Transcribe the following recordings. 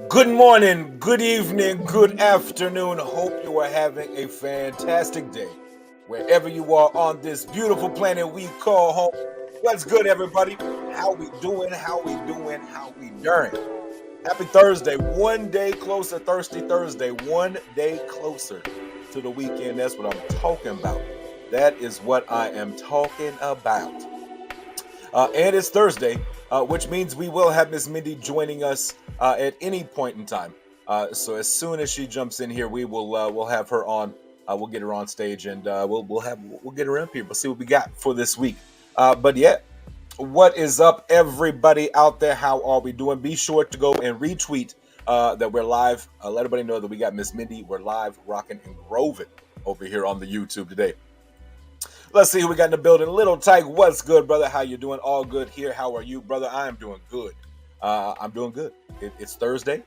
Good morning, good evening, good afternoon. Hope you are having a fantastic day. Wherever you are on this beautiful planet we call home. What's good, everybody? How we doing? How we doing? How we doing? Happy Thursday. One day closer, Thirsty Thursday. One day closer to the weekend. That's what I'm talking about. That is what I am talking about. And it's Thursday, which means we will have Miss Mindy joining us at any point in time. So as soon as she jumps in here, we'll have her on. We'll get her on stage, and we'll get her up here. We'll see what we got for this week. But yeah, what is up, everybody out there? How are we doing? Be sure to go and retweet that we're live. Let everybody know that we got Miss Mindy. We're live, rocking and groving over here on the YouTube today. Let's see who we got in the building. Little Tyke, what's good, brother? How you doing? All good here. How are you, brother? I am doing good. I'm doing good. It's Thursday.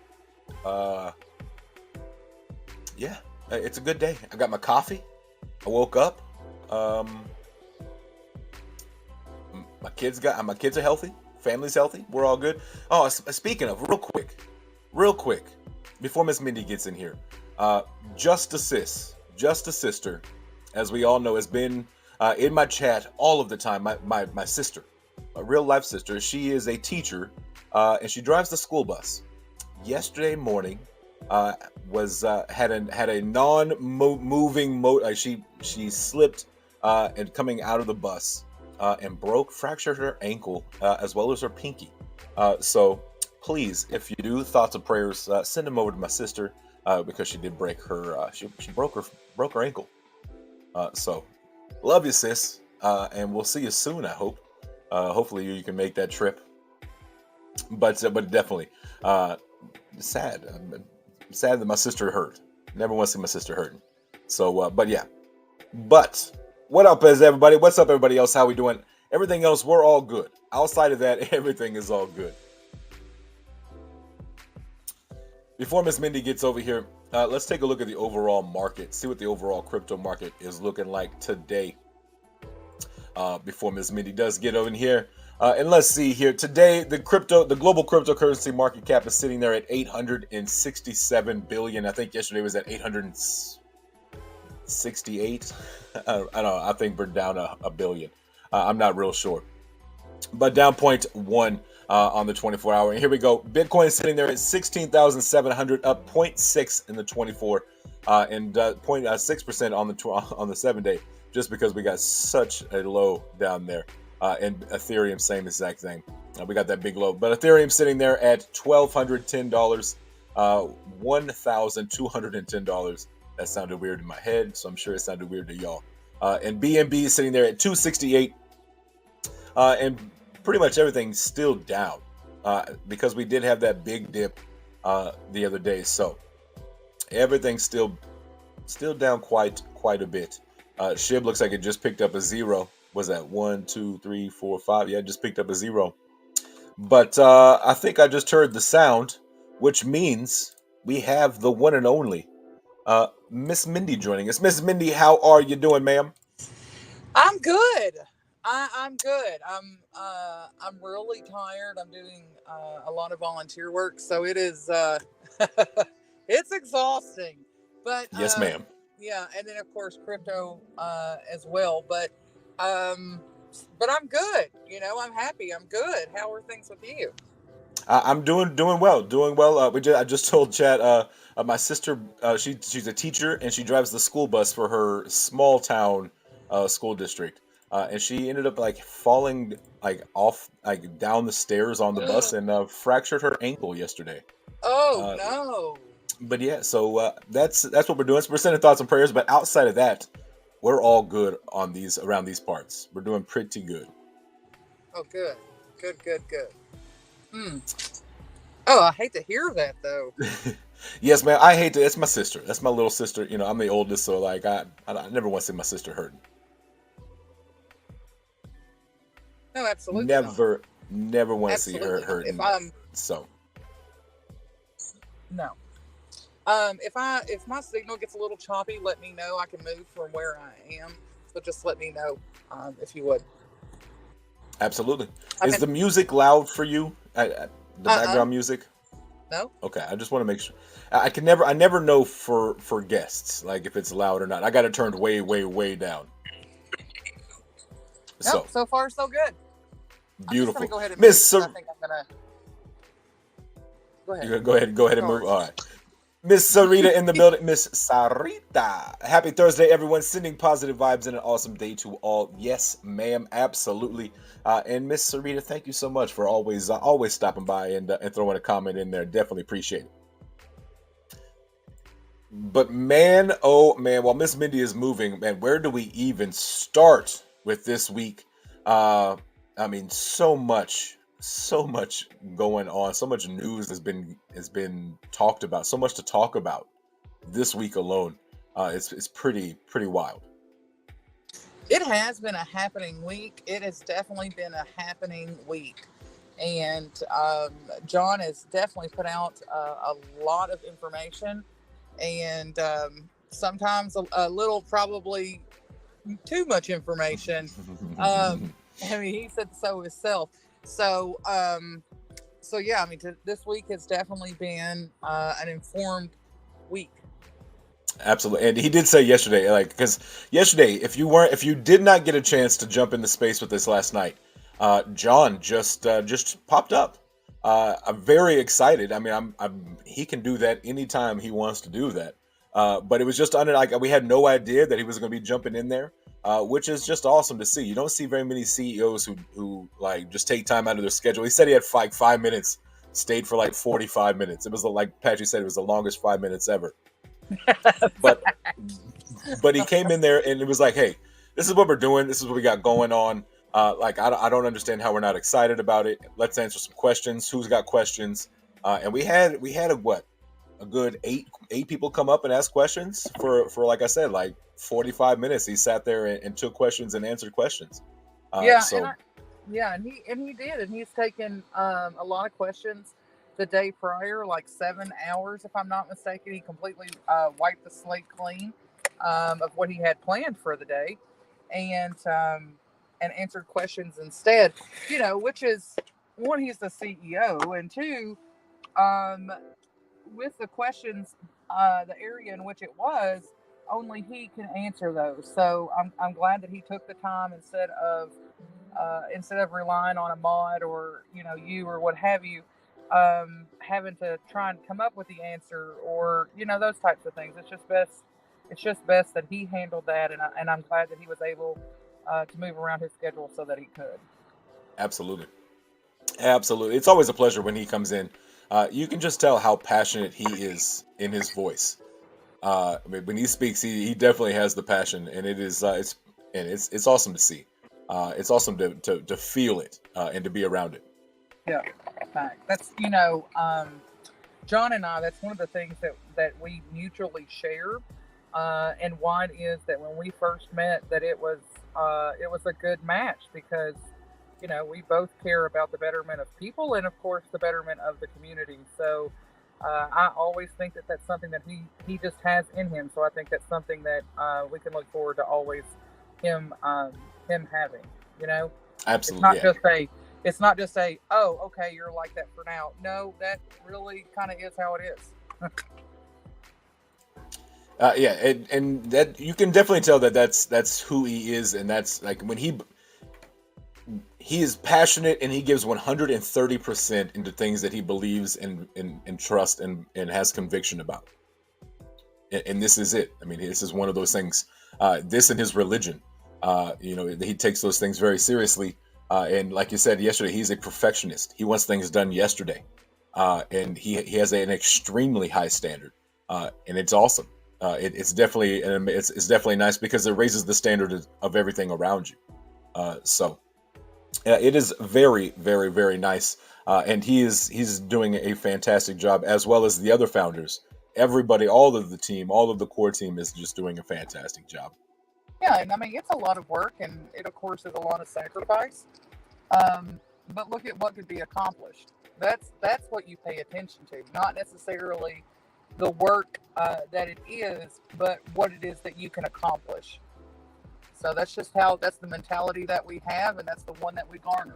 Yeah, it's a good day. I got my coffee. I woke up. My kids are healthy. Family's healthy. We're all good. Oh, speaking of, real quick, before Miss Mindy gets in here, Just a Sister, as we all know, has been in my chat all of the time. My sister, my real life sister. She is a teacher, and she drives the school bus. Yesterday morning, had a non-moving she slipped and coming out of the bus and fractured her ankle as well as her pinky. So please, if you do, thoughts and prayers, send them over to my sister because she did break her she broke her ankle. So love you, sis, and we'll see you soon. I hope. Hopefully you can make that trip. But definitely. Sad. I'm sad that my sister hurt. Never want to see my sister hurting. So, but yeah. But what up, everybody? What's up, everybody else? How we doing? Everything else, we're all good. Outside of that, everything is all good. Before Miss Mindy gets over here, let's take a look at the overall market. See what the overall crypto market is looking like today. Before Miss Mindy does get over here. And let's see here. Today, the global cryptocurrency market cap is sitting there at 867 billion. I think yesterday was at 868. I don't know. I think we're down a billion. I'm not real sure. But down 0.1 on the 24-hour. And here we go. Bitcoin sitting there at 16,700, up 0.6 in the 24, and 0.6% on the 7-day, just because we got such a low down there. And Ethereum, same exact thing. We got that big low. But Ethereum sitting there at $1,210, $1,210. That sounded weird in my head, so I'm sure it sounded weird to y'all. And BNB is sitting there at 268. And pretty much everything's still down because we did have that big dip the other day. So everything's still down quite a bit. SHIB looks like it just picked up a zero. Was that 1, 2, 3, 4, 5? Yeah, just picked up a zero. But I think I just heard the sound, which means we have the one and only Miss Mindy joining us. Miss Mindy, how are you doing, ma'am? I'm good. I'm good. I'm really tired. I'm doing a lot of volunteer work, so it is it's exhausting. But yes, ma'am. Yeah, and then of course crypto as well. But I'm good. You know, I'm happy. I'm good. How are things with you? I'm doing well. I just told Chad. My sister, she's a teacher and she drives the school bus for her small town school district. And she ended up falling off down the stairs on the bus and fractured her ankle yesterday. Oh no! But yeah, so that's what we're doing. So we're sending thoughts and prayers. But outside of that, we're all good around these parts. We're doing pretty good. Oh, good. Oh, I hate to hear that though. Yes, man. I hate to. It's my sister. That's my little sister. You know, I'm the oldest, so I never want to see my sister hurting. No, absolutely. Never want to see her hurting. No. If my signal gets a little choppy, let me know. I can move from where I am. So just let me know if you would. Absolutely. Is the music loud for you? The background music? No. Okay, I just want to make sure. I never know for guests, if it's loud or not. I got it turned way, way, way down. Nope, so far so good. Beautiful. I'm just gonna go ahead and Miss I think I'm gonna go ahead. You go ahead and move. All right. Miss Sarita in the building. Miss Sarita. Happy Thursday, everyone. Sending positive vibes and an awesome day to all. Yes, ma'am. Absolutely. And Miss Sarita, thank you so much for always stopping by and throwing a comment in there. Definitely appreciate it. But man, oh man, while Miss Mindy is moving, man, where do we even start with this week? Uh, I mean, so much going on, so much news has been talked about, so much to talk about this week alone. It's pretty wild. It has been a happening week. It has definitely been a happening week. And John has definitely put out a lot of information, and sometimes a little, probably too much information. I mean, he said so himself. So, so yeah, I mean, this week has definitely been an informed week. Absolutely, and he did say yesterday, like, because yesterday, if you did not get a chance to jump into space with us last night, John just popped up. I'm very excited. I mean, he can do that anytime he wants to do that. But it was just under, like, we had no idea that he was going to be jumping in there, which is just awesome to see. You don't see very many CEOs who like just take time out of their schedule. He said he had like 5 minutes, stayed for like 45 minutes. It was like Patrick said, it was the longest 5 minutes ever. But he came in there and it was like, hey, this is what we're doing. This is what we got going on. Like, I don't understand how we're not excited about it. Let's answer some questions. Who's got questions? And we had a good eight people come up and ask questions for like I said, like 45 minutes. He sat there and took questions and answered questions. Yeah, So and he did, and he's taken a lot of questions the day prior, like 7 hours, if I'm not mistaken. He completely wiped the slate clean of what he had planned for the day, and answered questions instead. You know, which is, one, he's the CEO, and two, um, with the questions, the area in which it was, only he can answer those. So I'm glad that he took the time, instead of relying on a mod, or you, or what have you, having to try and come up with the answer, or those types of things. It's just best that he handled that, and I'm glad that he was able to move around his schedule so that he could. absolutely, absolutely, it's always a pleasure when he comes in. You can just tell how passionate he is in his voice. I mean, when he speaks, he definitely has the passion, and it's awesome to see. It's awesome to feel it and to be around it. Yeah, fact. That's John and I. That's one of the things that we mutually share. And one is that when we first met, that it was a good match, because we both care about the betterment of people, and of course the betterment of the community. So I always think that that's something that he just has in him. So I think that's something that we can look forward to always him having. You know, it's Absolutely, not yeah. just a it's not just a, oh, okay, you're like that for now. No, that really kind of is how it is. Yeah, and that you can definitely tell that that's who he is, and that's like when he is passionate and he gives 130% into things that he believes and trust and has conviction about. And this is it. I mean, this is one of those things. This and his religion, he takes those things very seriously. And like you said yesterday, he's a perfectionist. He wants things done yesterday, and he has an extremely high standard, and it's awesome. It's definitely it's definitely nice because it raises the standard of everything around you. So it is very, very, very nice, and he's doing a fantastic job, as well as the other founders. Everybody, all of the team, all of the core team is just doing a fantastic job. Yeah, and I mean, it's a lot of work, and it of course is a lot of sacrifice. Um, but look at what could be accomplished. That's what you pay attention to, not necessarily the work that it is, but what it is that you can accomplish. So that's the mentality that we have, and that's the one that we garner.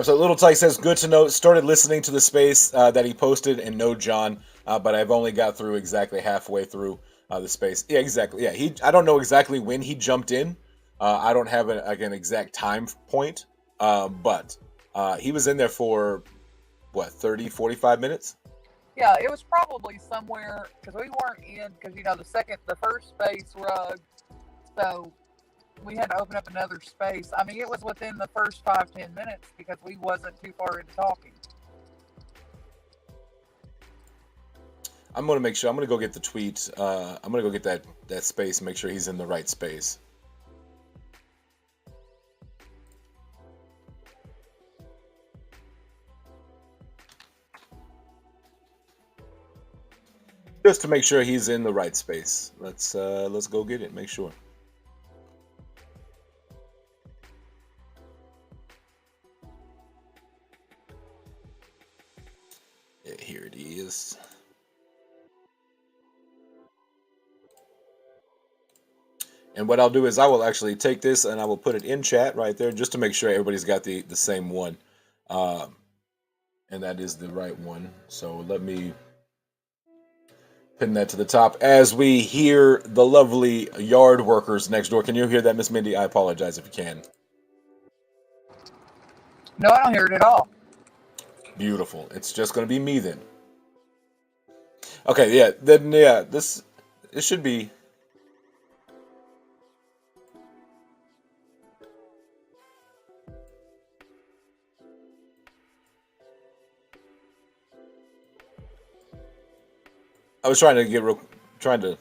So Little Tyke says, "Good to know. Started listening to the space that he posted, and know John, but I've only got through exactly halfway through the space. Yeah, exactly. Yeah, I don't know exactly when he jumped in. I don't have an exact time point, but he was in there for what, 30, 45 minutes. Yeah, it was probably somewhere, because we weren't in, because the first space rug, so we had to open up another space. I mean, it was within the first 5-10 minutes, because we wasn't too far into talking. I'm gonna make sure. I'm gonna go get the tweet. I'm gonna go get that space and make sure he's in the right space. Just to make sure he's in the right space. Let's go get it. Make sure. Yeah, here it is. And what I'll do is I will actually take this and I will put it in chat right there just to make sure everybody's got the same one. And that is the right one. So let me pin that to the top as we hear the lovely yard workers next door. Can you hear that, Miss Mindy? I apologize if you can. No, I don't hear it at all. Beautiful. It's just going to be me then. Okay, yeah. Then, yeah, it should be. I was trying to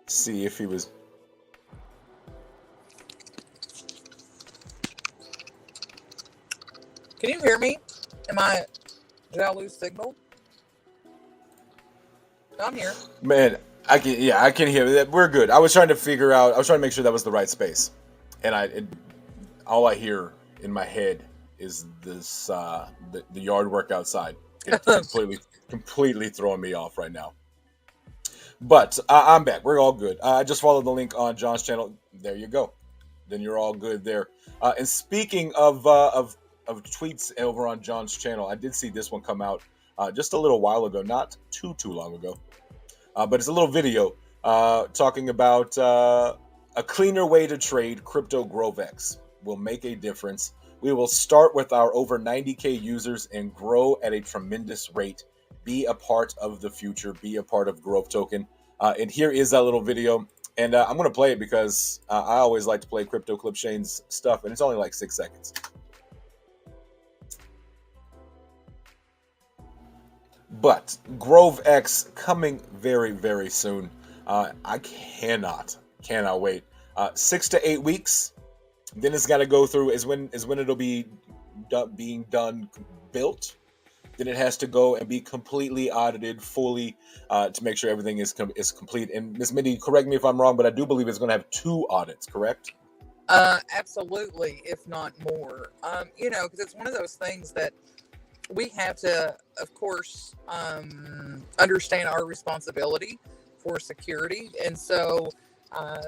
see if he was. Can you hear me? Did I lose signal? I'm here. Man, I can hear that. We're good. I was trying to make sure that was the right space. And all I hear in my head is this the yard work outside. It's completely throwing me off right now. But I'm back. We're all good. I just followed the link on John's channel. There you go. Then you're all good there. And speaking of tweets over on John's channel, I did see this one come out just a little while ago, not too long ago. But it's a little video talking about a cleaner way to trade crypto. GroveX will make a difference. We will start with our over 90K users and grow at a tremendous rate. Be a part of the future. Be a part of GroveToken. And here is that little video. And I'm going to play it because I always like to play Crypto Clip Shane's stuff. And it's only like 6 seconds. But GroveX coming very, very soon. I cannot wait. 6 to 8 weeks. Then it's got to go through is when it'll be being done, built. Then it has to go and be completely audited fully to make sure everything is complete. And Ms. Mindy, correct me if I'm wrong, but I do believe it's going to have 2 audits, correct? Absolutely, if not more. Because it's one of those things that we have to, of course, understand our responsibility for security. And so,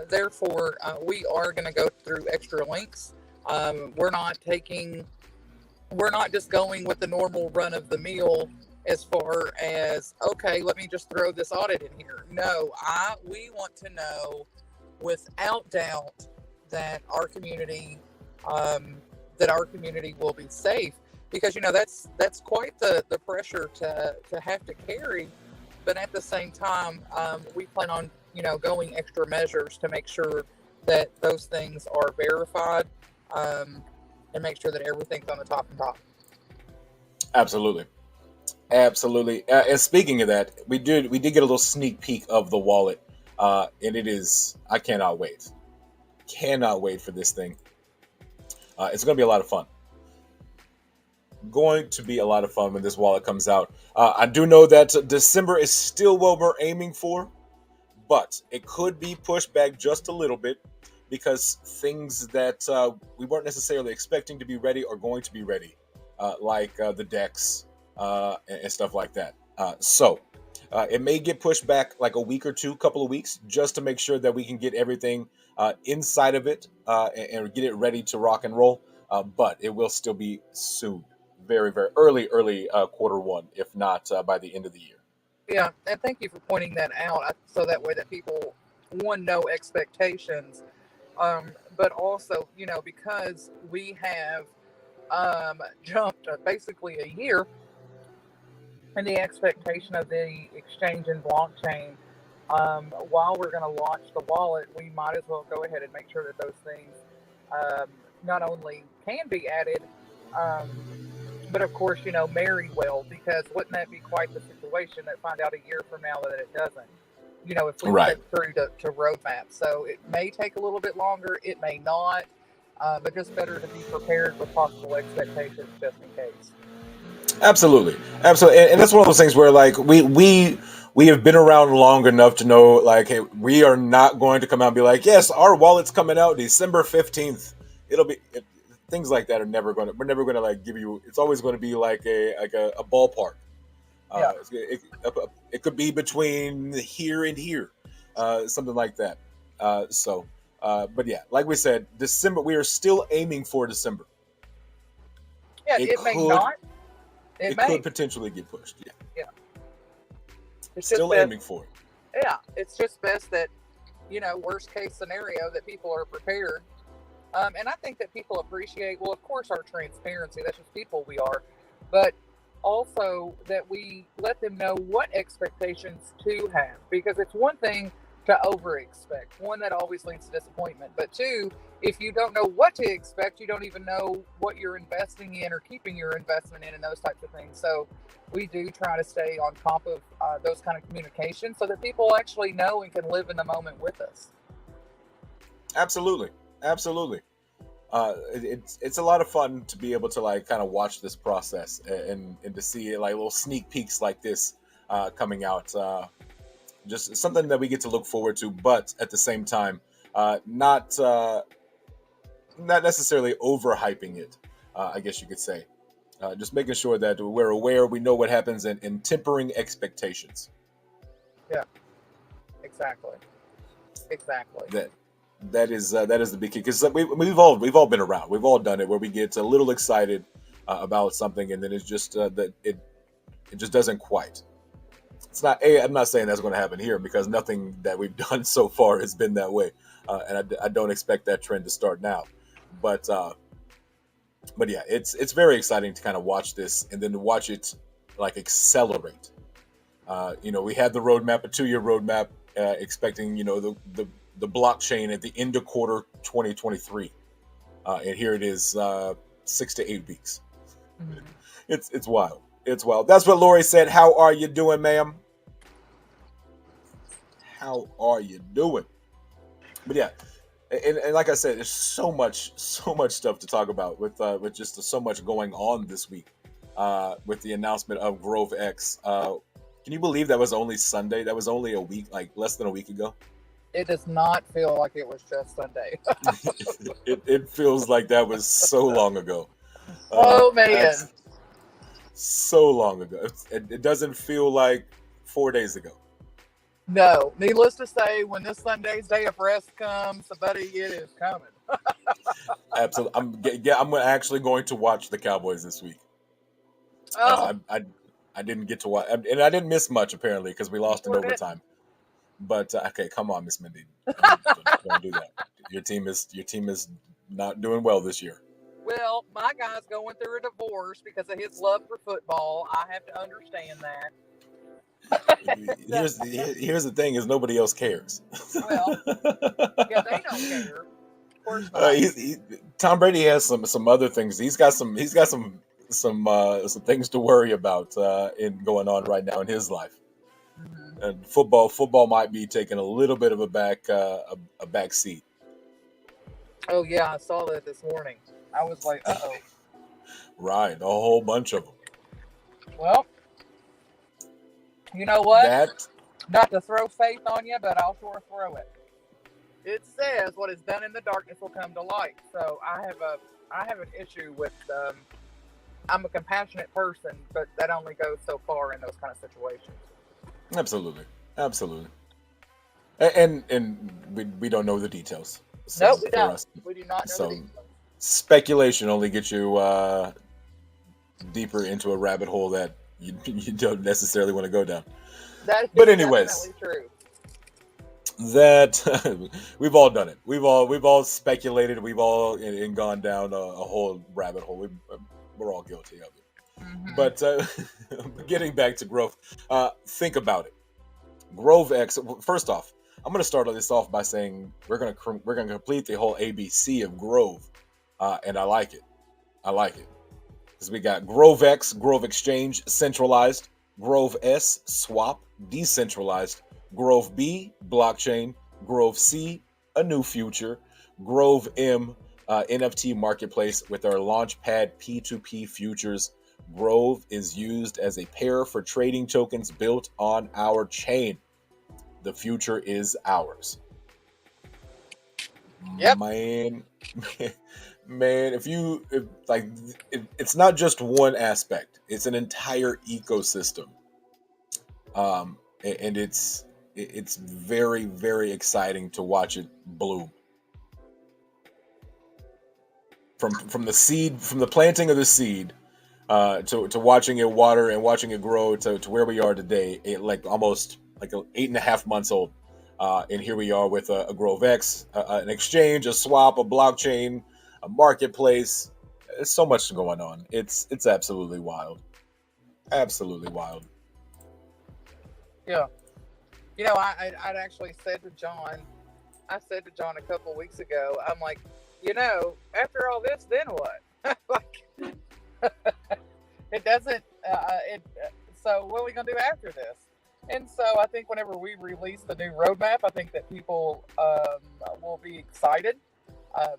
therefore, we are going to go through extra links. We're not just going with the normal run of the mill as far as, okay, let me just throw this audit in here. No, we want to know without doubt that our community will be safe, because that's quite the pressure to have to carry. But at the same time, we plan on going extra measures to make sure that those things are verified, and make sure that everything's on the top and top. Absolutely. And speaking of that, we did get a little sneak peek of the wallet, and it is, I cannot wait for this thing. It's going to be a lot of fun. Going to be a lot of fun when this wallet comes out. I do know that December is still what we're aiming for, but it could be pushed back just a little bit because things that we weren't necessarily expecting to be ready are going to be ready, like the DEX and stuff like that. So it may get pushed back like a week or two, couple of weeks, just to make sure that we can get everything inside of it and get it ready to rock and roll. But it will still be soon. Very, very early Q1, if not by the end of the year. Yeah, and thank you for pointing that out, so that way that people, one, know expectations, but also, because we have jumped basically a year in the expectation of the exchange and blockchain. While we're going to launch the wallet, we might as well go ahead and make sure that those things not only can be added, but of course, marry well, because wouldn't that be quite the situation situation that find out a year from now that it doesn't. If we Right. stick true to roadmap. So it may take a little bit longer, it may not, but just better to be prepared with possible expectations just in case. Absolutely, absolutely, and that's one of those things where like we have been around long enough to know like, hey, we are not going to come out and be like, yes, our wallet's coming out December 15th. It'll be things like that are never going to. We're never going to like give you. It's always going to be like a ballpark. Yeah. It could be between here and here, something like that. But yeah, like we said, December. We are still aiming for December. Yeah, It it may could. not. It may. could potentially get pushed. Yeah. Yeah. It's Still just aiming for it. Yeah, it's just best that, worst case scenario, that people are prepared. And I think that people appreciate, well, of course, our transparency. That's just people we are. But also that we let them know what expectations to have. Because it's one thing to over expect. One, that always leads to disappointment. But two, if you don't know what to expect, you don't even know what you're investing in or keeping your investment in and those types of things. So we do try to stay on top of those kind of communications so that people actually know and can live in the moment with us. Absolutely. It's a lot of fun to be able to like kind of watch this process and to see like little sneak peeks like this coming out. Just something that we get to look forward to, but at the same time, not necessarily overhyping it. I guess you could say. Just making sure that we're aware, we know what happens, and tempering expectations. Yeah, exactly. That is the big key, because we've all been around, we've all done it, where we get a little excited about something, and then it's just that it just doesn't quite. It's not. I'm not saying that's going to happen here, because nothing that we've done so far has been that way, and I don't expect that trend to start now. But yeah, it's very exciting to kind of watch this, and then to watch it like accelerate. We had the roadmap, a 2-year roadmap, expecting the blockchain at the end of quarter 2023, and here it is, 6 to 8 weeks. Mm-hmm. It's wild. It's wild. That's what Lori said. How are you doing, ma'am? How are you doing? But yeah, and like I said, there's so much stuff to talk about with just so much going on this week, with the announcement of GroveX. Can you believe that was only Sunday? That was only a week, like less than a week ago. It does not feel like it was just Sunday. it feels like that was so long ago. Oh man, so long ago. It doesn't feel like 4 days ago. No, needless to say, when this Sunday's day of rest comes, buddy, it is coming. Absolutely, I'm actually going to watch the Cowboys this week. Oh, I didn't get to watch, and I didn't miss much apparently, because we lost in overtime. But okay, come on, Miss Mindy, don't do that. Your team is not doing well this year. Well, my guy's going through a divorce because of his love for football. I have to understand that. Here's the thing: is nobody else cares. Well, yeah, they don't care. Of course not. Tom Brady has some other things. He's got some things to worry about in going on right now in his life. Mm-hmm. And football might be taking a little bit of a back seat. Oh yeah, I saw that this morning. I was like, uh-oh. Right, a whole bunch of them. Well, you know what? That, not to throw faith on you, but I'll sure throw it. It says what is done in the darkness will come to light. So I have an issue with. I'm a compassionate person, but that only goes so far in those kind of situations. Absolutely. And we don't know the details. So no, we don't. We do not know the details. Speculation only gets you deeper into a rabbit hole that you don't necessarily want to go down. But anyways, definitely true. That we've all done it. We've all speculated. We've all gone down a whole rabbit hole. We're all guilty of it. Mm-hmm. But getting back to growth, think about it. GroveX. First off, I'm going to start this off by saying we're going to complete the whole ABC of Grove, and I like it. Because we got GroveX, Grove Exchange, centralized. Grove S, swap, decentralized. Grove B, blockchain. Grove C, a new future. Grove M, NFT marketplace with our Launchpad P2P futures. Grove is used as a pair for trading tokens built on our chain. The future is ours. Yep. Man, man, it's not just one aspect; it's an entire ecosystem. And it's very, very exciting to watch it bloom from the seed, from the planting of the seed, to watching it water and watching it grow to where we are today. It like almost like 8.5 months old. And here we are with a GroveX, an exchange, a swap, a blockchain, a marketplace. There's so much going on. It's absolutely wild, absolutely wild. Yeah. You know, I'd actually said to John, I said to John a couple of weeks ago, I'm like, after all this, then what? Like, it doesn't. So what are we gonna do after this? And so I think whenever we release the new roadmap, I think that people will be excited,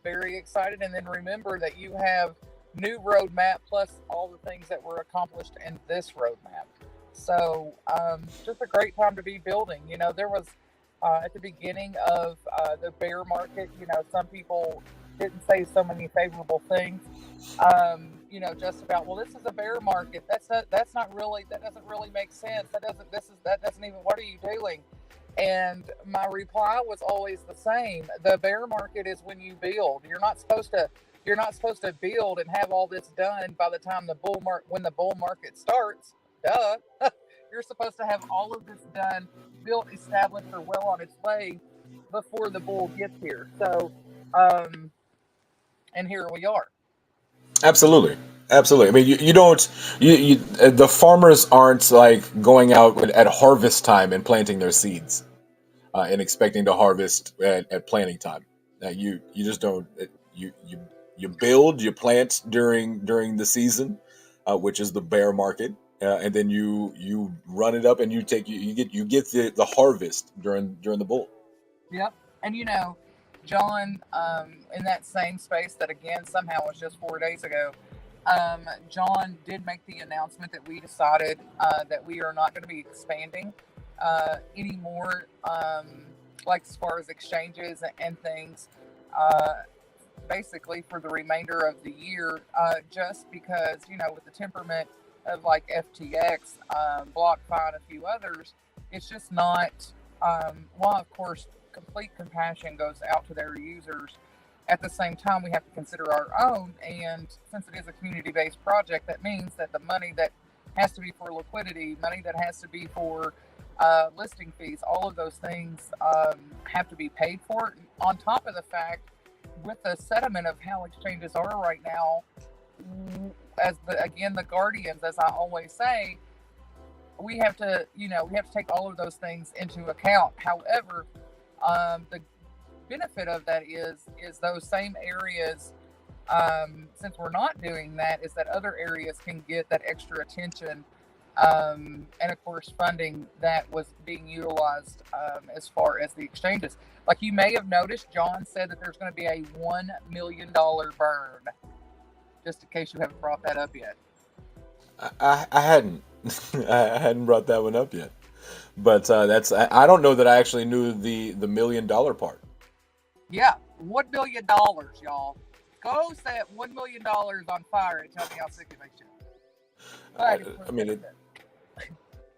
very excited. And then remember that you have new roadmap plus all the things that were accomplished in this roadmap. So just a great time to be building. There was at the beginning of the bear market, some people didn't say so many favorable things. Just about, well, this is a bear market. That's not really, that doesn't really make sense. That doesn't even, what are you doing? And my reply was always the same. The bear market is when you build. You're not supposed to build and have all this done by the time when the bull market starts. Duh. You're supposed to have all of this done, built, established, or well on its way before the bull gets here. So, and here we are. Absolutely. Absolutely. I mean, you don't, the farmers aren't like going out at harvest time and planting their seeds, and expecting to harvest at planting time. You just don't, you build, you plant during the season, which is the bear market. And then you run it up and you get the harvest during the bull. Yep. And John, in that same space that again somehow was just 4 days ago, John did make the announcement that we decided that we are not going to be expanding anymore, like as far as exchanges and things, basically for the remainder of the year, just because, with the temperament of like FTX, BlockFi, and a few others, it's just not, well, of course, complete compassion goes out to their users. At the same time, we have to consider our own. And since it is a community based project, that means that the money that has to be for liquidity, money that has to be for listing fees, all of those things have to be paid for. On top of the fact, with the sentiment of how exchanges are right now, the guardians, as I always say, we have to take all of those things into account. However, the benefit of that is those same areas, since we're not doing that, is that other areas can get that extra attention, and of course funding that was being utilized as far as the exchanges. Like you may have noticed, John said that there's going to be a $1 million burn, just in case you haven't brought that up yet. I hadn't I hadn't brought that one up yet, but that's I don't know that I actually knew the $1 million part. Yeah, $1 million, y'all. Go set $1 million on fire and tell me how sick it makes you. I mean,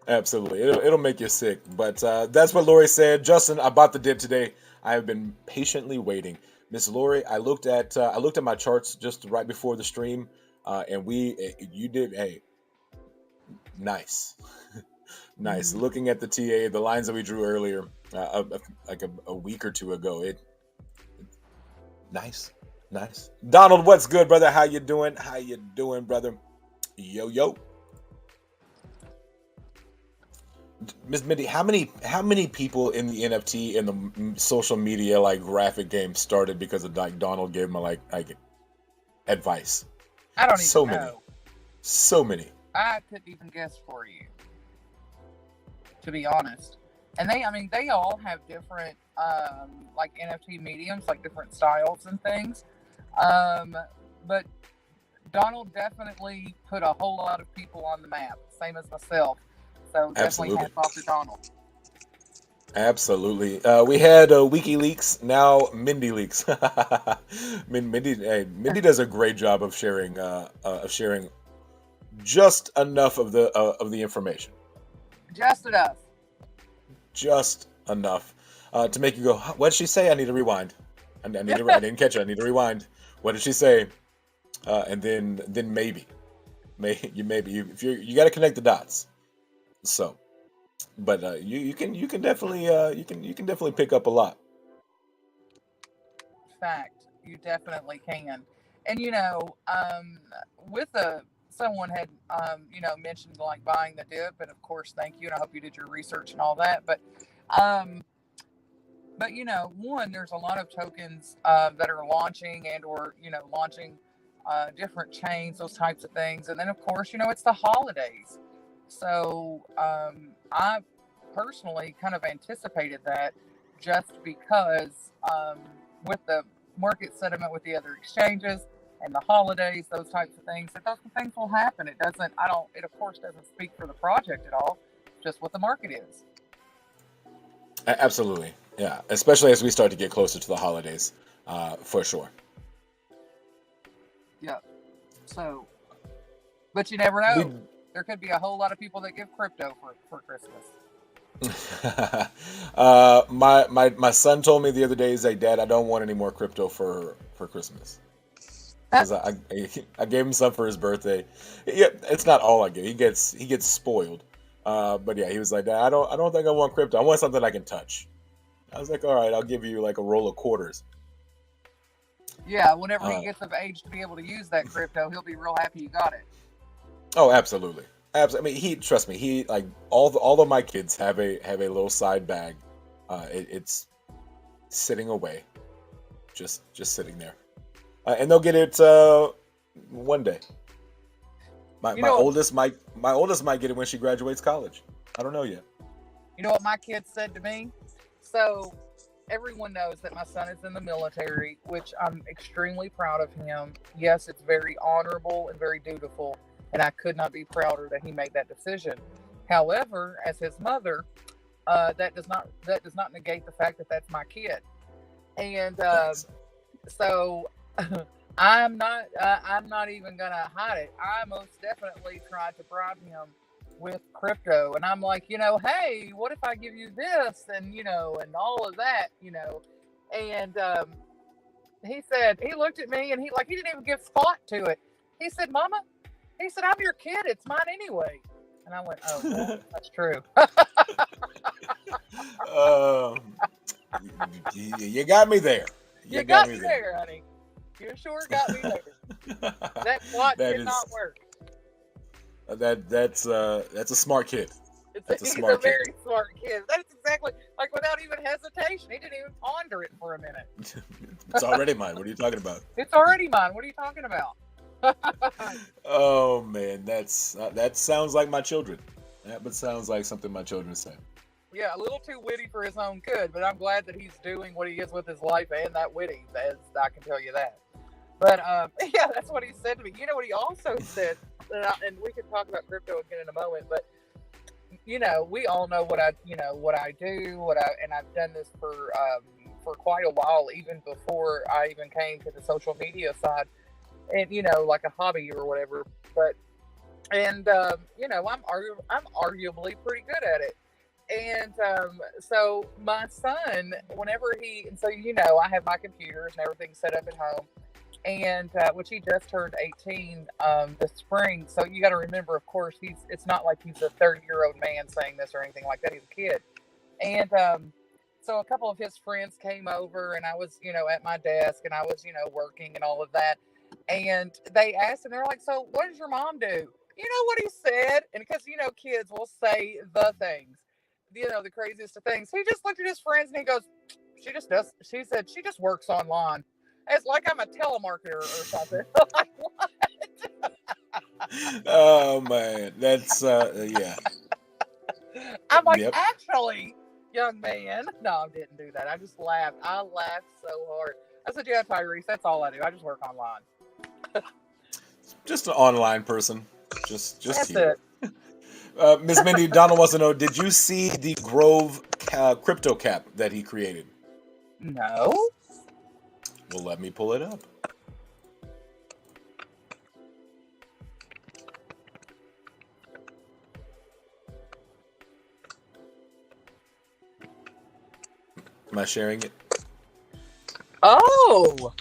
absolutely, it'll make you sick. But that's what Lori said. Justin, I bought the dip today. I have been patiently waiting. Miss Lori, I looked at my charts just right before the stream, and you did, hey, nice. Nice. Mm. Looking at the TA, the lines that we drew earlier, like a week or two ago, nice, nice. Donald, what's good, brother? How you doing? How you doing, brother? Yo, yo. Miss Mindy, how many people in the NFT and the social media like graphic game started because of like Donald gave them like advice? I don't So even many, know. so many. I couldn't even guess for you. to be honest. And they all have different like NFT mediums, like different styles and things. Um, but Donald definitely put a whole lot of people on the map, same as myself. So definitely Absolutely. hats off to Donald. Absolutely. We had WikiLeaks, now Mindy leaks. Mindy does a great job of sharing just enough of the information, Just enough. just enough to make you go, "Huh, what did she say? I need to rewind. I didn't catch it. I need to rewind. What did she say? And then maybe you got to connect the dots. So, but you can definitely you can definitely pick up a lot. Fact, you definitely can. And with a someone had mentioned like buying the dip, and of course, thank you, and I hope you did your research and all that. Um, but one, there's a lot of tokens that are launching and or launching different chains, those types of things, and then of course, it's the holidays. So I personally kind of anticipated that just because with the market sentiment with the other exchanges and the holidays, those types of things, that those things will happen. It doesn't, I don't, it of course doesn't speak for the project at all, just what the market is. Absolutely, yeah. Especially as we start to get closer to the holidays, for sure. Yeah. So, but you never We know. There could be a whole lot of people that give crypto for Christmas. my son told me the other day, he's like, Dad, I don't want any more crypto for Christmas because I gave him some for his birthday. Yeah, it's not all I get. He gets spoiled. But yeah, he was like, Dad, I don't think I want crypto. I want something I can touch. I was like, all right, I'll give you like a roll of quarters. Yeah, whenever he Uh, gets of age to be able to use that crypto, he'll be real happy you got it. oh, absolutely. Absolutely. I mean, he trust me. He like all of my kids have a little side bag. It's sitting away, just sitting there, and they'll get it one day. My You my know, oldest might my oldest might get it when she graduates college. I don't know yet. you know what my kid said to me? So everyone knows that my son is in the military, which I'm extremely proud of him. Yes, it's very honorable and very dutiful, and I could not be prouder that he made that decision. However, as his mother, that does not negate the fact that that's my kid, and Thanks. so I'm not even gonna hide it. I most definitely tried to bribe him with crypto, and I'm like, hey, what if I give you this, and and all of that, and he said he looked at me and he didn't even give thought to it. He said, Mama, he said, I'm your kid. It's mine anyway. And I went, oh well, that's true. um, you got me there. You You got got me me there. there, honey. You sure got me there. That plot That did is not work. that's a smart kid. That's a He's a smart kid. very smart kid. That's exactly like without even hesitation. He didn't even ponder it for a minute. It's already mine. What are you talking about? It's already mine. What are you talking about? Oh man, that sounds like my children. That but sounds like something my children say. Yeah, a little too witty for his own good, but I'm glad that he's doing what he is with his life and that witty. As I can tell you that. But yeah, that's what he said to me. You know what he also said, and we can talk about crypto again in a moment. But we all know what I do, and I've done this for quite a while, even before I even came to the social media side, and like a hobby or whatever. But and I'm arguably pretty good at it. And so my son, whenever and so I have my computers and everything set up at home, and which he just turned 18 this spring. So you got to remember, of course, it's not like he's a 30-year-old man saying this or anything like that. He's a kid, and so a couple of his friends came over, and I was at my desk, and I was working and all of that, and they asked him, they're like, "So what does your mom do?" You know what he said? And because kids will say the things, the craziest of things. He just looked at his friends and he goes, "She just does." She said, "She just works online." It's like I'm a telemarketer or something. Like, what? Oh man, that's yeah. I'm like, Yep. actually, young man. No, I didn't do that. I just laughed. I laughed so hard. I said, yeah, Tyrese, that's all I do. I just work online. Just an online person. Just That's here. it. Miss Mindy, Donald wants to know: did you see the Grove crypto cap that he created? No. Well, let me pull it up. Am I sharing it? Oh.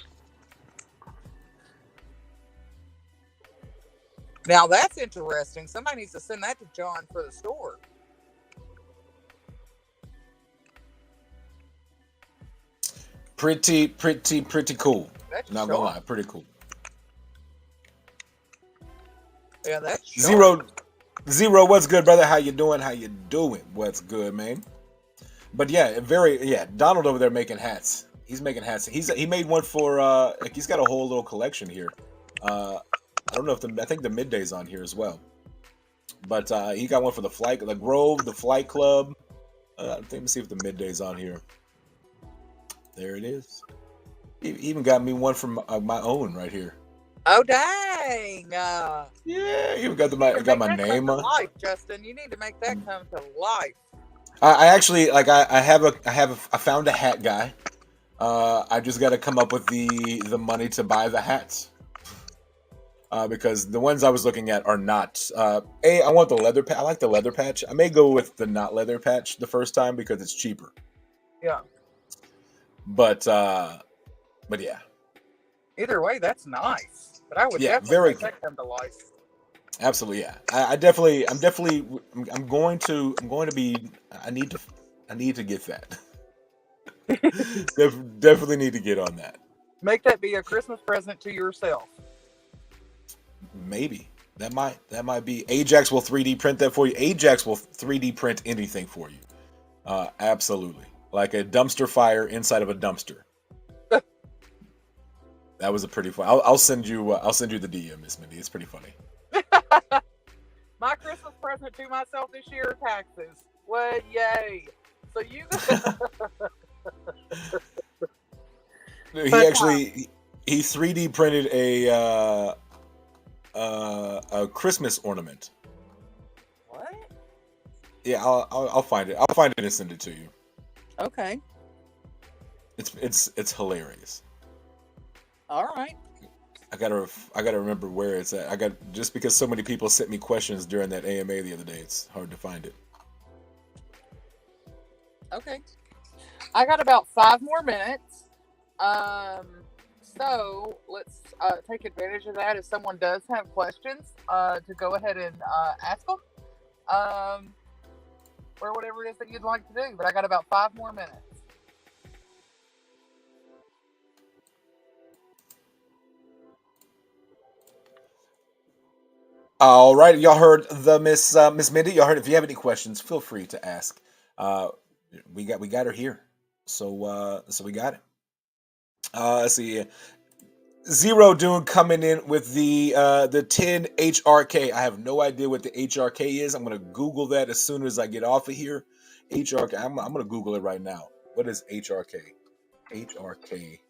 Now that's interesting. Somebody needs to send that to John for the store. Pretty cool. That's Not gonna lie, pretty cool. Yeah, that's Zero. What's good, brother? How you doing? What's good, man? But yeah, Donald over there making hats. He's making hats. He made one for like he's got a whole little collection here. I don't know if I think the Midday's on here as well. But he got one for the Grove, the Flight Club. Let me see if the Midday's on here. There it is. He even got me one from my own right here. Oh dang! Yeah, even got my name on. Life, Justin. You need to make that come to life. I actually I found a hat guy. I just got to come up with the money to buy the hats. Because the ones I was looking at are not. I want the leather patch. I like the leather patch. I may go with the not leather patch the first time because it's cheaper. Yeah. But yeah. Either way, that's nice. But I would very definitely take them to life. Absolutely, yeah. I need to get that. Definitely need to get on that. Make that be a Christmas present to yourself. Maybe that might be. Ajax will 3D print that for you. Ajax will 3D print anything for you. Absolutely, like a dumpster fire inside of a dumpster. That was a pretty fun. I'll send you the DM, Miss Mindy. It's pretty funny. My Christmas present to myself this year: taxes. Well, yay! So you. He 3D printed a Christmas ornament. What? Yeah, I'll find it. I'll find it and send it to you. Okay. It's hilarious. All right. I gotta remember where it's at. Just because so many people sent me questions during that AMA the other day, it's hard to find it. Okay. I got about 5 more minutes. So let's take advantage of that. If someone does have questions, to go ahead and ask them, or whatever it is that you'd like to do. But I got about 5 more minutes. All right, y'all heard the Miss Mindy. Y'all heard. If you have any questions, feel free to ask. We got her here, so we got it. Let's see. Zero Dune coming in with the 10 HRK. I have no idea what the HRK is. I'm gonna Google that as soon as I get off of here. HRK. I'm gonna Google it right now. What is HRK? HRK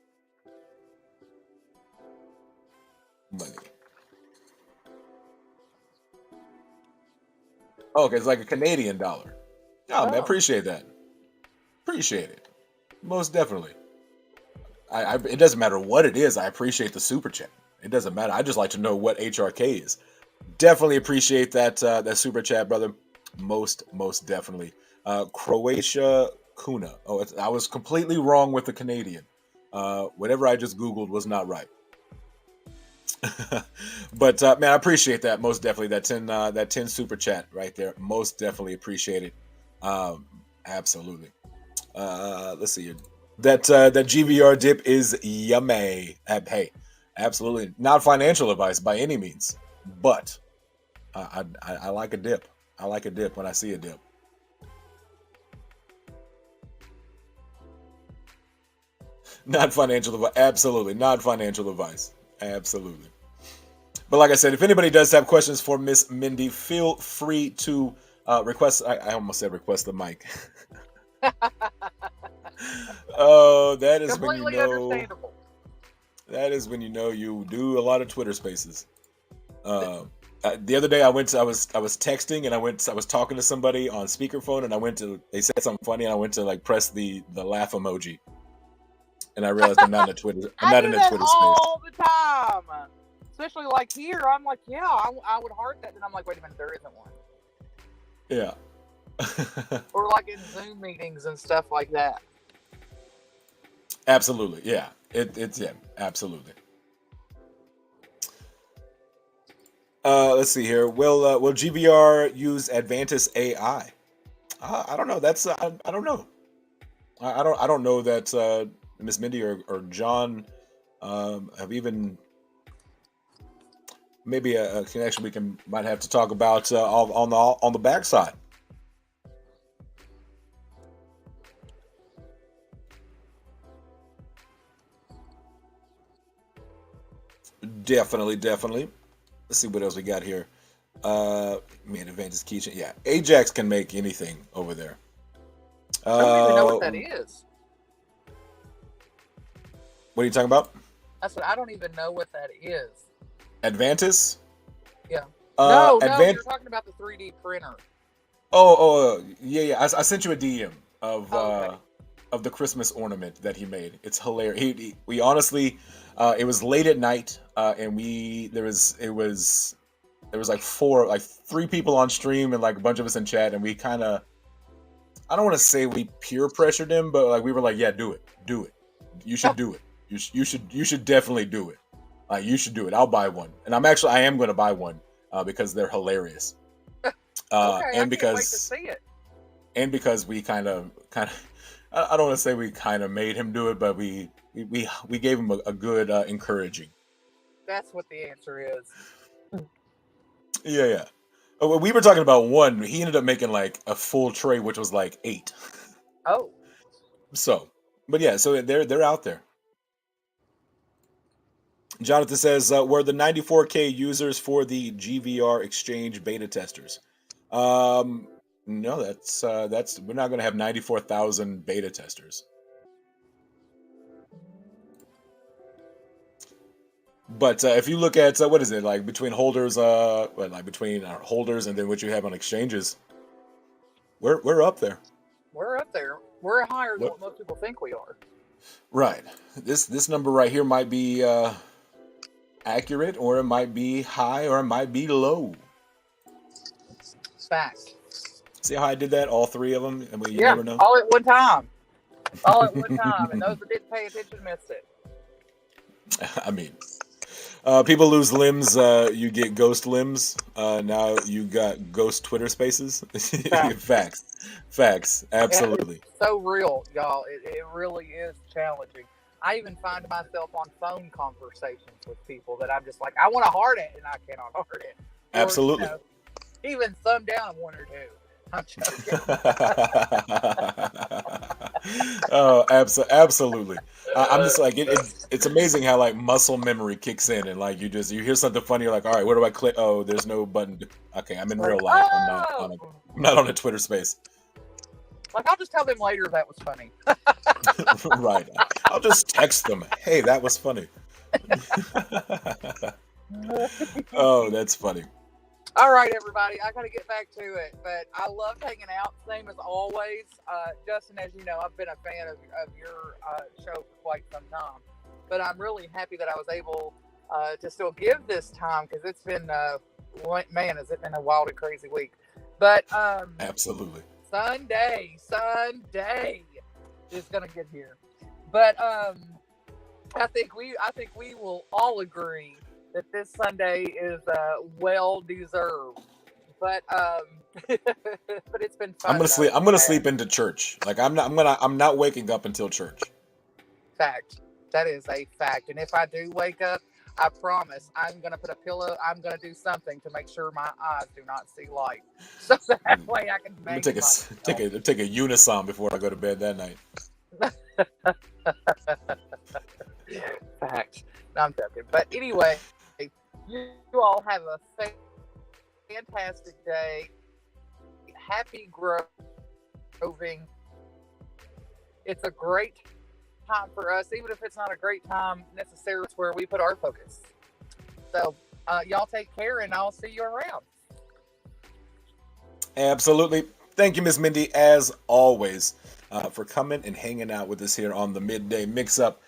money. Oh, okay, it's like a Canadian dollar. Oh, man, appreciate that. Appreciate it. Most definitely. It doesn't matter what it is. I appreciate the super chat. It doesn't matter. I just like to know what HRK is. Definitely appreciate that super chat, brother. Most definitely. Croatia Kuna. Oh, I was completely wrong with the Canadian. Whatever I just Googled was not right. But man, I appreciate that most definitely. That 10 super chat right there. Most definitely appreciate it. Absolutely. Let's see here. That GVR dip is yummy. Hey, absolutely not financial advice by any means, but I like a dip. I like a dip when I see a dip. Not financial advice. Absolutely not financial advice. Absolutely. But like I said, if anybody does have questions for Miss Mindy, feel free to Request. I almost said request the mic. Oh, that is when you Completely know. understandable. That is when you know you do a lot of Twitter Spaces. The other day I was texting and I was talking to somebody on speakerphone and they said something funny and I went to like press the laugh emoji and I realized I'm not in a Twitter Space. All the time, especially like here. I'm like, yeah, I would heart that, and I'm like, wait a minute, there isn't one. Yeah. Or like in Zoom meetings and stuff like that. Absolutely, yeah. It's absolutely. Let's see here. Will GVR use Advantis AI? I don't know. That's I don't know. I don't know that Miss Mindy or John have even maybe a connection we might have to talk about on the backside. Definitely. Let's see what else we got here. Advantage keychain. Yeah, Ajax can make anything over there. I don't even know what that is. What are you talking about? I said I don't even know what that is. Advantis? Yeah. No, you're talking about the 3D printer. Yeah. I sent you a DM of okay. Of the Christmas ornament that he made. It's hilarious. We honestly, it was late at night, and there was like three people on stream and like a bunch of us in chat, and we kind of, I don't want to say we peer pressured him, but like we were like, yeah, do it. You should do it. You should definitely do it. You should do it. I'll buy one, and I am going to buy one because they're hilarious. Okay, and I can't wait to see it. And because we kind of, I don't want to say we kind of made him do it, but we gave him a good encouraging. That's what the answer is. Yeah. We were talking about one. He ended up making like a full tray, which was like 8. Oh. So, but yeah, so they're out there. Jonathan says, were the 94K users for the GVR exchange beta testers? No, that's we're not going to have 94,000 beta testers. But if you look at what is it like between holders, between our holders and then what you have on exchanges, we're up there. We're up there. We're higher than what most people think we are. Right. This number right here might be accurate, or it might be high, or it might be low. Fact. See how I did that? All 3 of them, and you never know. All at one time. And those that didn't pay attention missed it. I mean, people lose limbs. You get ghost limbs. Now you got ghost Twitter Spaces. Facts. Absolutely. It's so real, y'all. It really is challenging. I even find myself on phone conversations with people that I'm just like, I want to heart it, and I cannot heart it. Or, absolutely. Even thumb down 1 or 2. I'm joking. Oh, absolutely. I'm just like it's amazing how like muscle memory kicks in, and like you hear something funny, you're like, all right, where do I click? Oh, there's no button. Okay, I'm in real life. I'm not on a Twitter Space. Like, I'll just tell them later that was funny. Right. I'll just text them. Hey, that was funny. Oh, that's funny. All right, everybody. I got to get back to it, but I loved hanging out. Same as always. Justin, as you know, I've been a fan of your show for quite some time, but I'm really happy that I was able to still give this time, because it's been, man, has it been a wild and crazy week. But absolutely. Sunday is gonna get here, but I think we will all agree that this Sunday is well deserved. But but it's been fun. I'm gonna sleep into church. Like I'm not waking up until church. Fact. That is a fact. And if I do wake up, I promise I'm gonna put a pillow. I'm gonna do something to make sure my eyes do not see light, so that way I can take a Unison before I go to bed that night. Fact. No, I'm joking. But anyway, you all have a fantastic day. happy groving. It's a great time for us, even if it's not a great time necessarily. It's where we put our focus. So y'all take care, and I'll see you around. Absolutely. Thank you, Miss Mindy, as always, for coming and hanging out with us here on the Midday Mix-Up.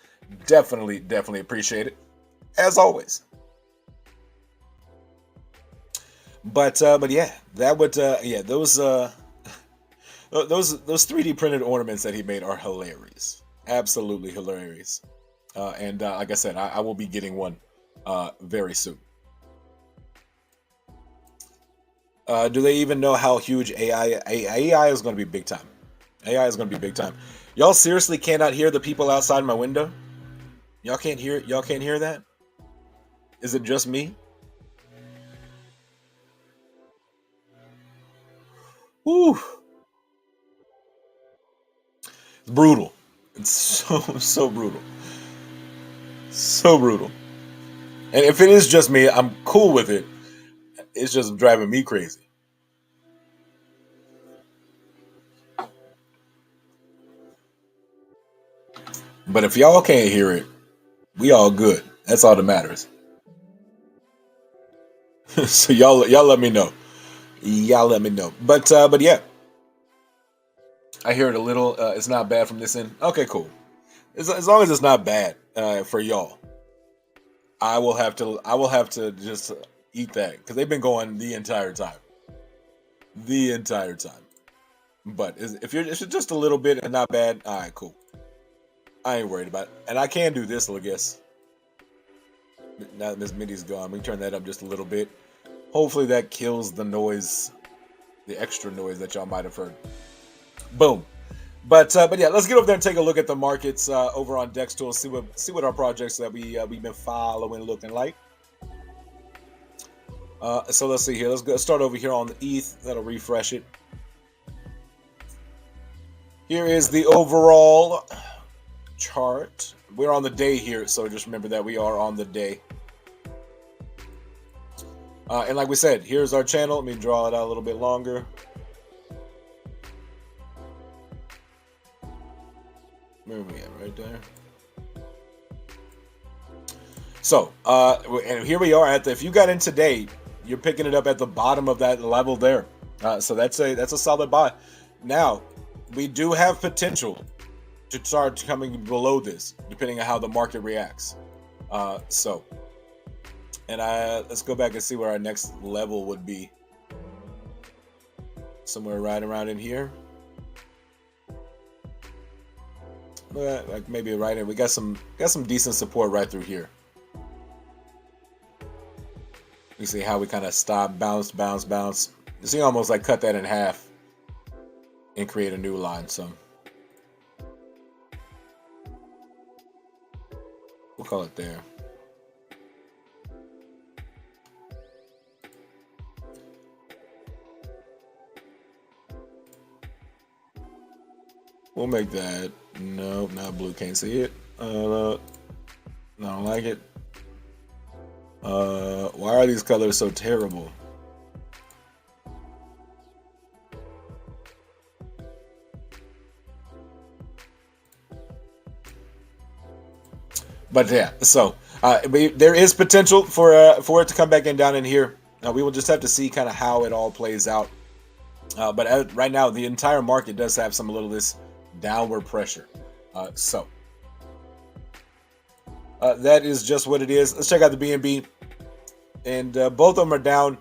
Definitely appreciate it, as always. But yeah, that would yeah, those 3D printed ornaments that he made are hilarious, absolutely hilarious. And like I said, I will be getting one very soon. Do they even know how huge AI is going to be? Big time. AI is going to be big time. Y'all seriously cannot hear the people outside my window? Y'all can't hear it? Y'all can't hear that? Is it just me? Woo! It's brutal. It's so brutal. So brutal. And if it is just me, I'm cool with it. It's just driving me crazy. But if y'all can't hear it, we all good. That's all that matters. So y'all let me know. Y'all let me know. But yeah, I hear it a little. It's not bad from this end. Okay, cool. As long as it's not bad for y'all, I will have to just eat that because they've been going the entire time. The entire time. But if it's just a little bit and not bad, all right, cool. I ain't worried about it. And I can do this, I guess. Now that Miss Mindy's gone, we can turn that up just a little bit. Hopefully that kills the noise, the extra noise that y'all might have heard. Boom. But yeah, let's get over there and take a look at the markets over on Dex Tools. See what our projects that we've been following looking like. So let's see here. Let's go start over here on the ETH. That'll refresh it. Here is the overall chart. We're on the day here, so just remember that we are on the day. And like we said, here's our channel. Let me draw it out a little bit longer. Where are we at? Right there. So, and here we are at the. If you got in today, you're picking it up at the bottom of that level there. So that's a solid buy. Now, we do have potential to start coming below this, depending on how the market reacts. So, and let's go back and see where our next level would be. Somewhere right around in here. Like maybe right in. We got some decent support right through here. You see how we kind of stop, bounce. You see, almost like cut that in half and create a new line. So we'll call it there. We'll make that. No, not blue. Can't see it. I don't like it. Why are these colors so terrible? But yeah, so there is potential for it to come back in down in here. We will just have to see kind of how it all plays out. But right now, the entire market does have some little this downward pressure. So that is just what it is. Let's check out the BNB, and both of them are down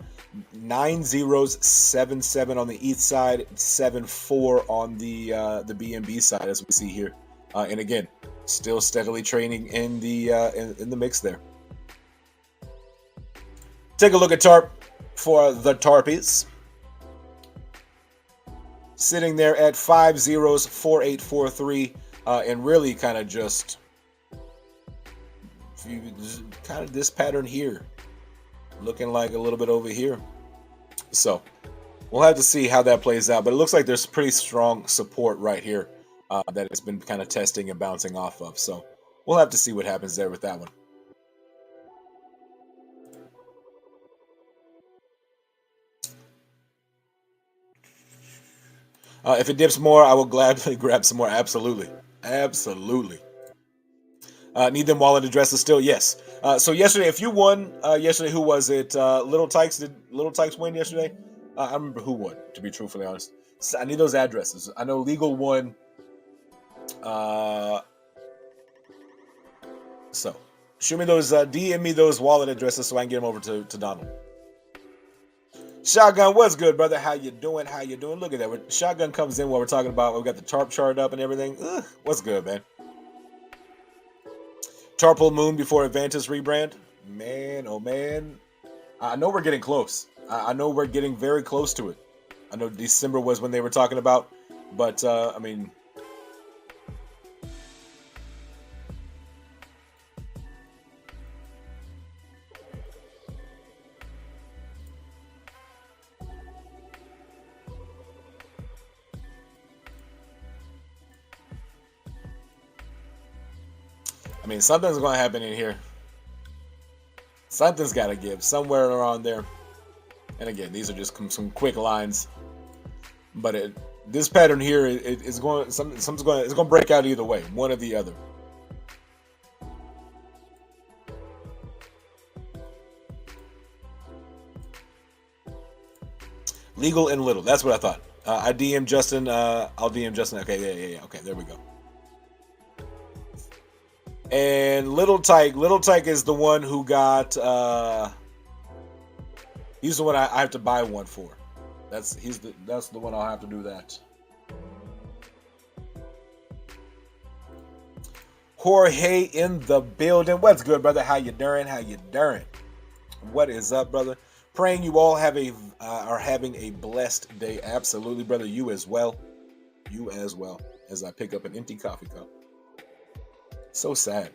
9.077 on the ETH side, 7.4 on the BNB side, as we see here. And again, still steadily trading in the mix there. Take a look at TARP for the Tarpies. Sitting there at 5.04843, and really kind of just this pattern here, looking like a little bit over here. So we'll have to see how that plays out, but it looks like there's pretty strong support right here that it's been kind of testing and bouncing off of. So we'll have to see what happens there with that one. If it dips more, I will gladly grab some more. Absolutely. Absolutely. Need them wallet addresses still? Yes. So yesterday, if you won, yesterday, who was it? Little Tykes. Did Little Tykes win yesterday? I remember who won, to be truthfully honest. So I need those addresses. I know Legal won. Uh, so shoot me those, DM me those wallet addresses so I can get them over to Donald. Shotgun, what's good, brother? How you doing? How you doing? Look at that. When Shotgun comes in while we're talking about, we got the tarp chart up and everything. Ugh, what's good, man? Tarple Moon before Advantis rebrand. Man, oh man. I know we're getting close. I know we're getting very close to it. I know December was when they were talking about, but I mean, something's going to happen in here. Something's got to give somewhere around there. And again, these are just some quick lines, but this pattern here is going. It's going to break out either way, one or the other. Legal and little. That's what I thought. I DM Justin. I'll DM Justin. Okay, yeah. Okay, there we go. And Little Tyke is the one who got. He's the one I have to buy one for. That's the one I'll have to do that. Jorge in the building. What's good, brother? How you doing? How you doing? What is up, brother? Praying you all are having a blessed day. Absolutely, brother. You as well. You as well. As I pick up an empty coffee cup. So sad.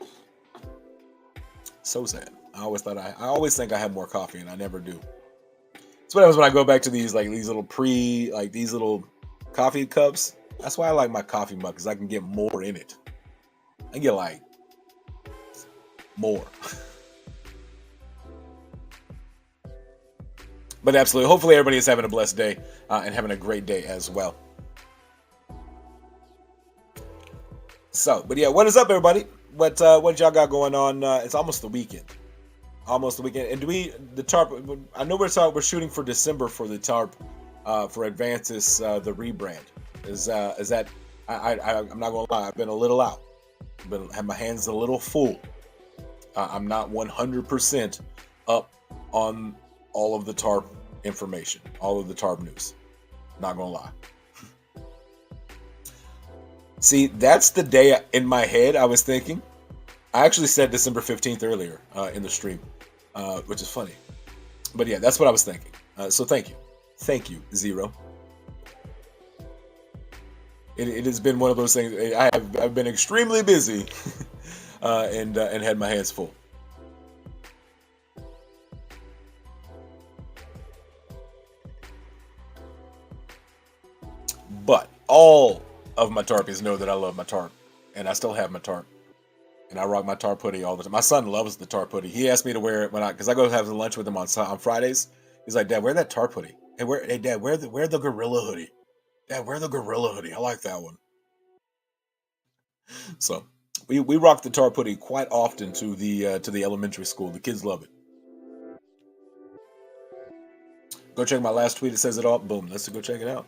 So sad. I always think I have more coffee, and I never do. That's what happens when I go back to these these little coffee cups. That's why I like my coffee mug, because I can get more in it. I get like more. But absolutely, hopefully everybody is having a blessed day and having a great day as well. So, but yeah, what is up, everybody? What y'all got going on? It's almost the weekend. Almost the weekend. And the tarp, I know we're shooting for December for the tarp for Advantis, the rebrand. Is that, I'm not gonna lie, I've been a little out. Have my hands a little full. I'm not 100% up on all of the tarp information, all of the tarp news. Not gonna lie. See, that's the day in my head I was thinking. I actually said December 15th earlier in the stream, which is funny. But yeah, that's what I was thinking. So thank you. Thank you, Zero. It has been one of those things. I've been extremely busy and had my hands full. But all of my tarpies know that I love my tarp, and I still have my tarp, and I rock my tarp hoodie all the time. My son loves the tarp hoodie. He asked me to wear it because I go have lunch with him on Fridays. He's like, "Dad, wear that tarp hoodie. Hey, Dad, wear the gorilla hoodie. Dad, wear the gorilla hoodie. I like that one." So we rock the tarp hoodie quite often to the elementary school. The kids love it. Go check my last tweet. It says it all. Boom. Let's go check it out.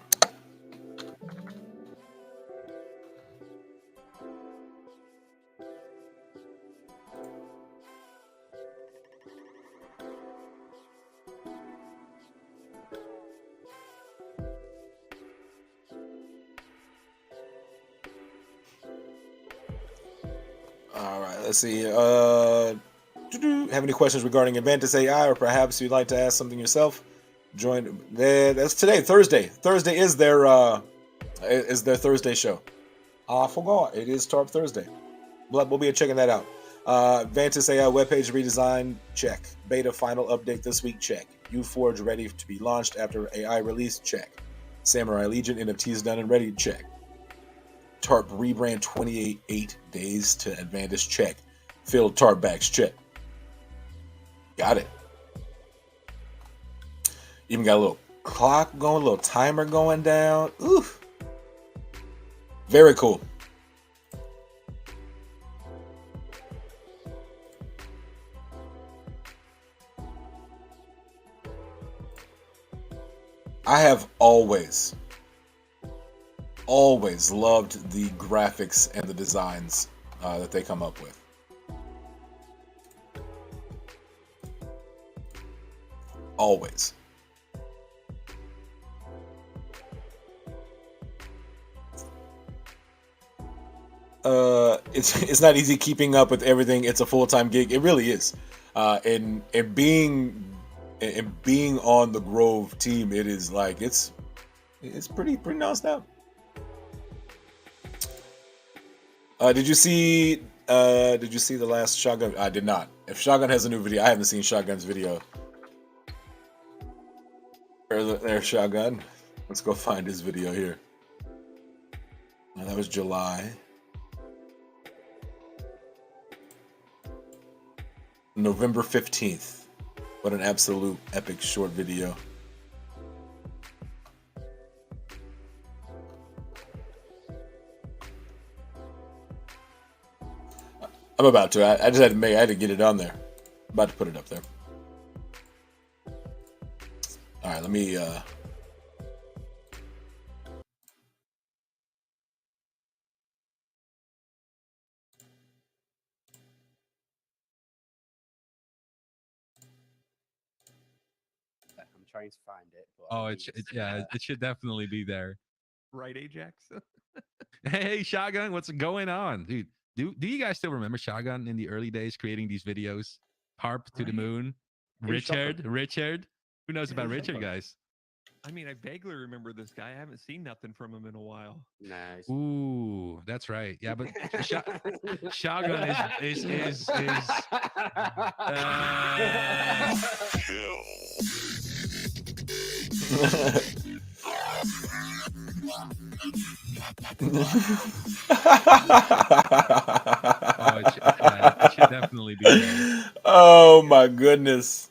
All right, let's see. Have any questions regarding Advantis AI, or perhaps you'd like to ask something yourself? Join. That's today, Thursday. Thursday is their Thursday show. I forgot it is Tarp Thursday. We'll be checking that out. Advantis AI webpage redesign, check. Beta final update this week, check. UForge ready to be launched after AI release, check. Samurai Legion NFTs done and ready, check. Tarp rebrand 28 days to Advantis, check. Filled tarp bags, check. Got it. Even got a little clock going, a little timer going down. Oof. Very cool. I have always loved the graphics and the designs that they come up with. Always. It's not easy keeping up with everything. It's a full-time gig. It really is. And being on the Grove team, it is like it's pretty nonstop. Did you see the last Shotgun? I did not. If Shotgun has a new video, I haven't seen Shotgun's video. There's Shotgun. Let's go find his video here. That was July. November 15th. What an absolute epic short video. I'm about to. I just had to get it on there. I'm about to put it up there. All right, let me I'm trying to find it. Oh, it should definitely be there. Right, Ajax? Hey, Shotgun, what's going on, dude? Do you guys still remember Shotgun in the early days creating these videos? Harp to the moon. Richard. Who knows about Richard, guys? I mean, I vaguely remember this guy. I haven't seen nothing from him in a while. Nice. Ooh, that's right. Yeah, but Shotgun is it should definitely be there. Oh my goodness.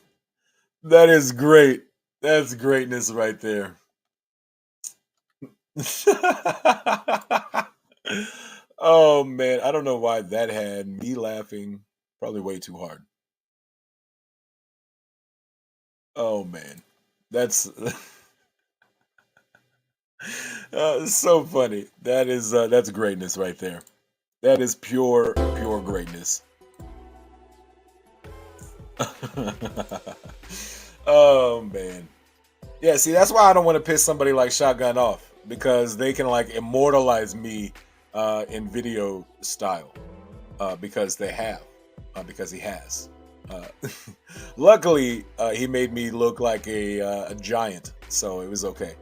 That is great. That's greatness right there. Oh man, I don't know why that had me laughing probably way too hard. Oh man. That's so funny. That's greatness right there. That is pure greatness. Oh man. Yeah, see, that's why I don't want to piss somebody like Shotgun off, because they can like immortalize me in video style, because he has. Luckily, he made me look like a giant, so it was okay.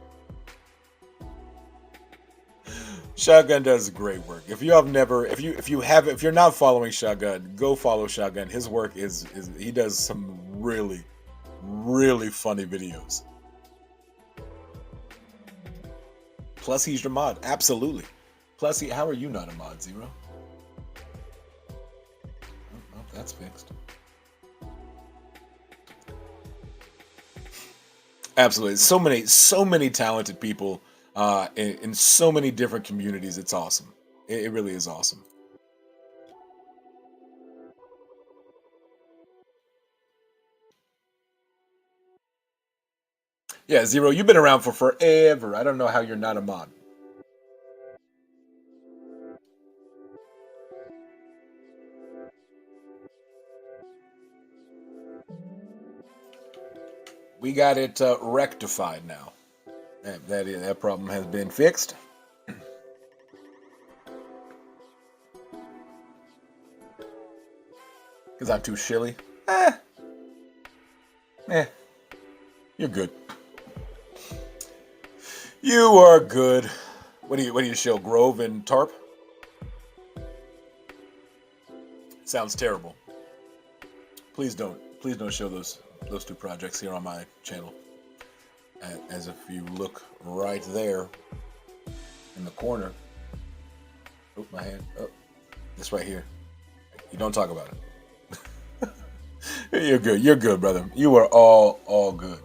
Shotgun does great work. If you're not following Shotgun, go follow Shotgun. His work is he does some really funny videos. Plus, he's your mod. Absolutely. Plus, how are you not a mod, Zero? Oh, that's fixed. Absolutely. So many talented people in so many different communities. It's awesome. It really is awesome. Yeah, Zero, you've been around for forever. I don't know how you're not a mod. We got it rectified now. That problem has been fixed. Because I'm too shilly. You're good. You are good. What do you show? Grove and Tarp? Sounds terrible. Please don't show those two projects here on my channel. As if you look right there in the corner. Oh, my hand. Oh, this right here. You don't talk about it. You're good. You're good, brother. You are all good.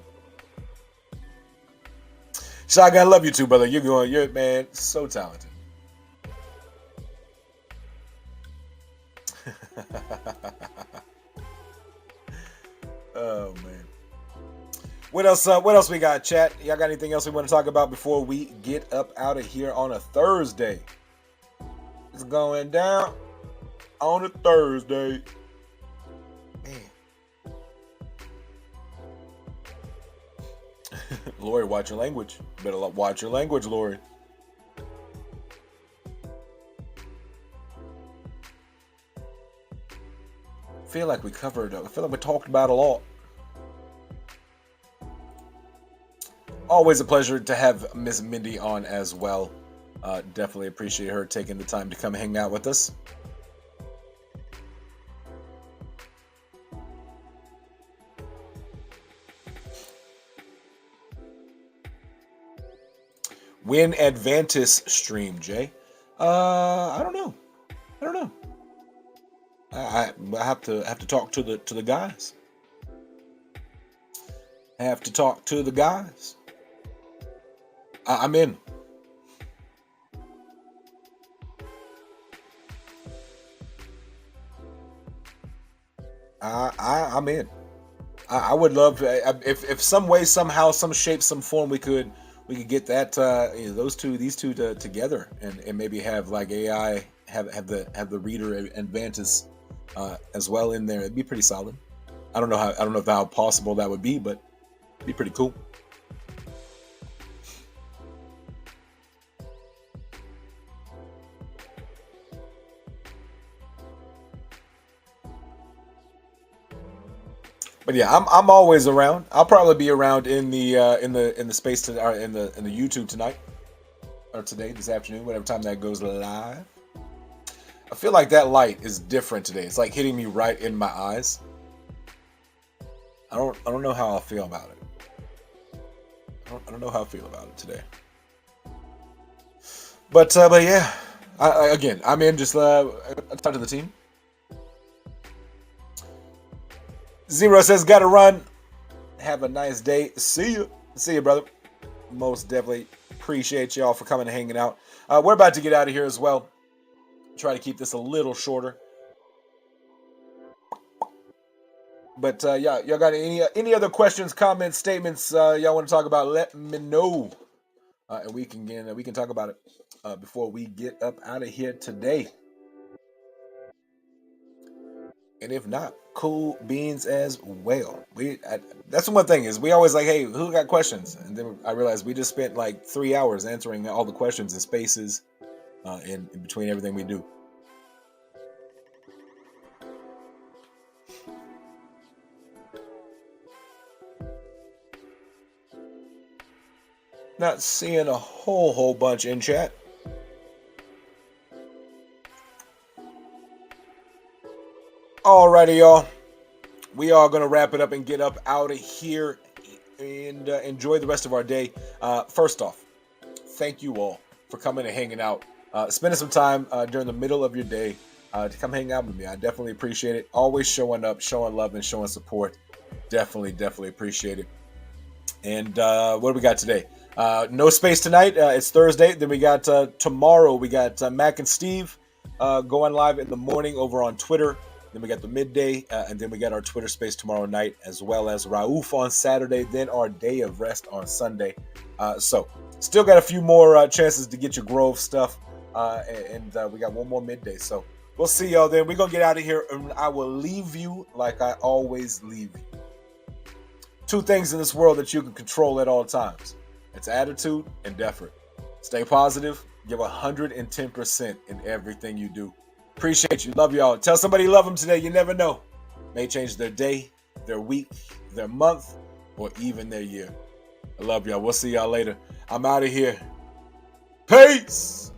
Shotgun, love you too, brother. You're man, so talented. Oh man. What else? What else we got, chat? Y'all got anything else we want to talk about before we get up out of here on a Thursday? It's going down on a Thursday. Man. Lori, watch your language. Better watch your language, Lori. I feel like we covered. I feel like we talked about a lot. Always a pleasure to have Miss Mindy on as well. Definitely appreciate her taking the time to come hang out with us. When Advantis stream, Jay? I don't know. I don't know. I have to talk to the guys. I have to talk to the guys. I'm in. I'm in. I would love if some way, somehow, some shape, some form we could get that these two together and maybe have like AI have the reader advantage as well in there. It'd be pretty solid. I don't know how possible that would be, but it'd be pretty cool. But yeah, I'm always around. I'll probably be around in the space in the YouTube tonight or today, this afternoon, whatever time that goes live. I feel like that light is different today. It's like hitting me right in my eyes. I don't know how I feel about it. I don't know how I feel about it today. But yeah, I'm in. Just I talk to the team. Zero says, gotta run. Have a nice day. See you. See you, brother. Most definitely appreciate y'all for coming and hanging out. We're about to get out of here as well. Try to keep this a little shorter. But y'all got any other questions, comments, statements y'all want to talk about? Let me know. And we can talk about it before we get up out of here today. And if not, cool beans as well. That's the one thing is we always like, hey, who got questions? And then I realized we just spent like 3 hours answering all the questions and spaces in between everything we do. Not seeing a whole bunch in chat. Alrighty, y'all. We are going to wrap it up and get up out of here and enjoy the rest of our day. First off, thank you all for coming and hanging out. Spending some time during the middle of your day to come hang out with me. I definitely appreciate it. Always showing up, showing love, and showing support. Definitely appreciate it. And what do we got today? No space tonight. It's Thursday. Then we got tomorrow. We got Mac and Steve going live in the morning over on Twitter. Then we got the midday, and then we got our Twitter space tomorrow night, as well as Raouf on Saturday, then our day of rest on Sunday. So still got a few more chances to get your Grove stuff, and we got one more midday. So we'll see y'all then. We're going to get out of here, and I will leave you like I always leave you. Two things in this world that you can control at all times. It's attitude and effort. Stay positive. Give 110% in everything you do. Appreciate you. Love y'all. Tell somebody you love them today. You never know. May change their day, their week, their month, or even their year. I love y'all. We'll see y'all later. I'm out of here. Peace.